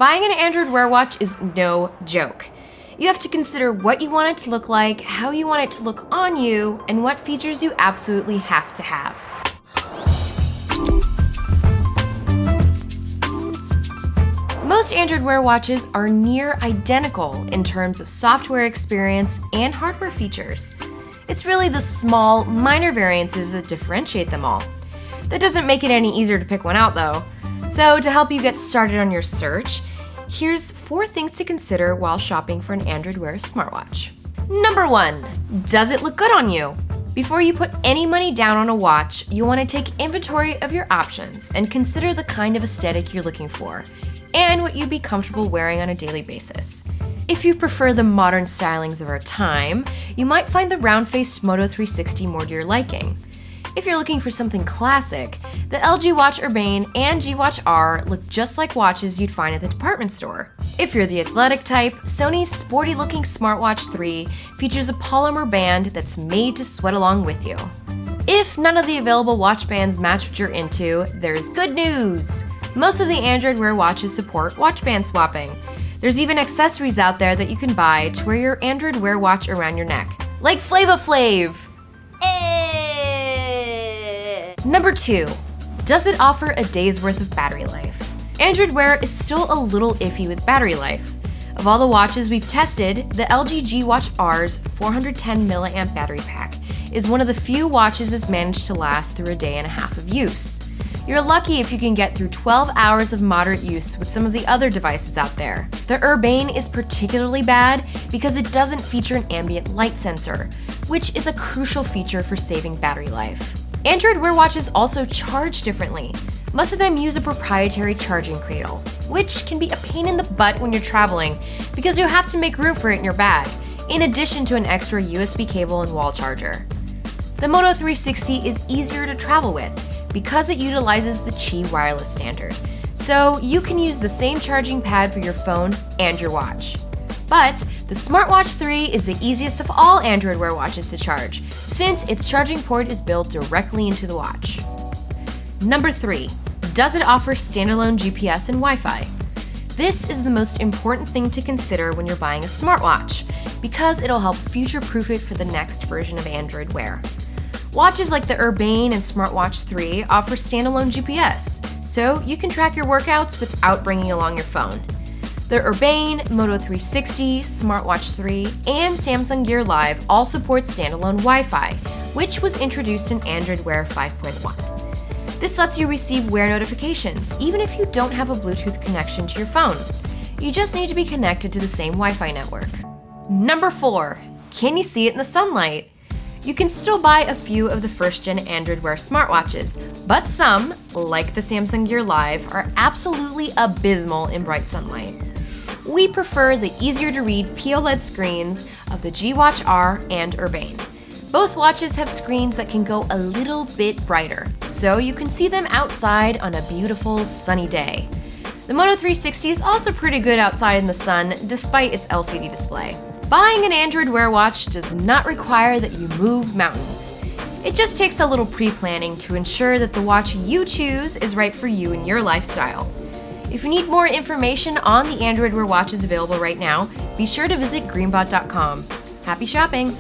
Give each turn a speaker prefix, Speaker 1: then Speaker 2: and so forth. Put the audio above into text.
Speaker 1: Buying an Android Wear watch is no joke. You have to consider what you want it to look like, how you want it to look on you, and what features you absolutely have to have. Most Android Wear watches are near identical in terms of software experience and hardware features. It's really the small, minor variances that differentiate them all. That doesn't make it any easier to pick one out though. So to help you get started on your search, here's 4 things to consider while shopping for an Android Wear smartwatch. Number 1, does it look good on you? Before you put any money down on a watch, you'll want to take inventory of your options and consider the kind of aesthetic you're looking for and what you'd be comfortable wearing on a daily basis. If you prefer the modern stylings of our time, you might find the round-faced Moto 360 more to your liking. If you're looking for something classic, the LG Watch Urbane and G Watch R look just like watches you'd find at the department store. If you're the athletic type, Sony's sporty-looking smartwatch 3 features a polymer band that's made to sweat along with you. If none of the available watch bands match what you're into, there's good news! Most of the Android Wear watches support watch band swapping. There's even accessories out there that you can buy to wear your Android Wear watch around your neck, like Flava Flav! Number 2, does it offer a day's worth of battery life? Android Wear is still a little iffy with battery life. Of all the watches we've tested, the LG G Watch R's 410 mAh battery pack is one of the few watches that's managed to last through a day and a half of use. You're lucky if you can get through 12 hours of moderate use with some of the other devices out there. The Urbane is particularly bad because it doesn't feature an ambient light sensor, which is a crucial feature for saving battery life. Android Wear watches also charge differently. Most of them use a proprietary charging cradle, which can be a pain in the butt when you're traveling because you have to make room for it in your bag, in addition to an extra USB cable and wall charger. The Moto 360 is easier to travel with because it utilizes the Qi wireless standard, so you can use the same charging pad for your phone and your watch. But the Smartwatch 3 is the easiest of all Android Wear watches to charge, since its charging port is built directly into the watch. Number 3, does it offer standalone GPS and Wi-Fi? This is the most important thing to consider when you're buying a smartwatch, because it'll help future-proof it for the next version of Android Wear. Watches like the Urbane and Smartwatch 3 offer standalone GPS, so you can track your workouts without bringing along your phone. The Urbane, Moto 360, Smartwatch 3, and Samsung Gear Live all support standalone Wi-Fi, which was introduced in Android Wear 5.1. This lets you receive Wear notifications, even if you don't have a Bluetooth connection to your phone. You just need to be connected to the same Wi-Fi network. Number 4, can you see it in the sunlight? You can still buy a few of the first-gen Android Wear smartwatches, but some, like the Samsung Gear Live, are absolutely abysmal in bright sunlight. We prefer the easier-to-read POLED screens of the G Watch R and Urbane. Both watches have screens that can go a little bit brighter, so you can see them outside on a beautiful sunny day. The Moto 360 is also pretty good outside in the sun, despite its LCD display. Buying an Android Wear watch does not require that you move mountains. It just takes a little pre-planning to ensure that the watch you choose is right for you and your lifestyle. If you need more information on the Android Wear watches available right now, be sure to visit greenbot.com. Happy shopping!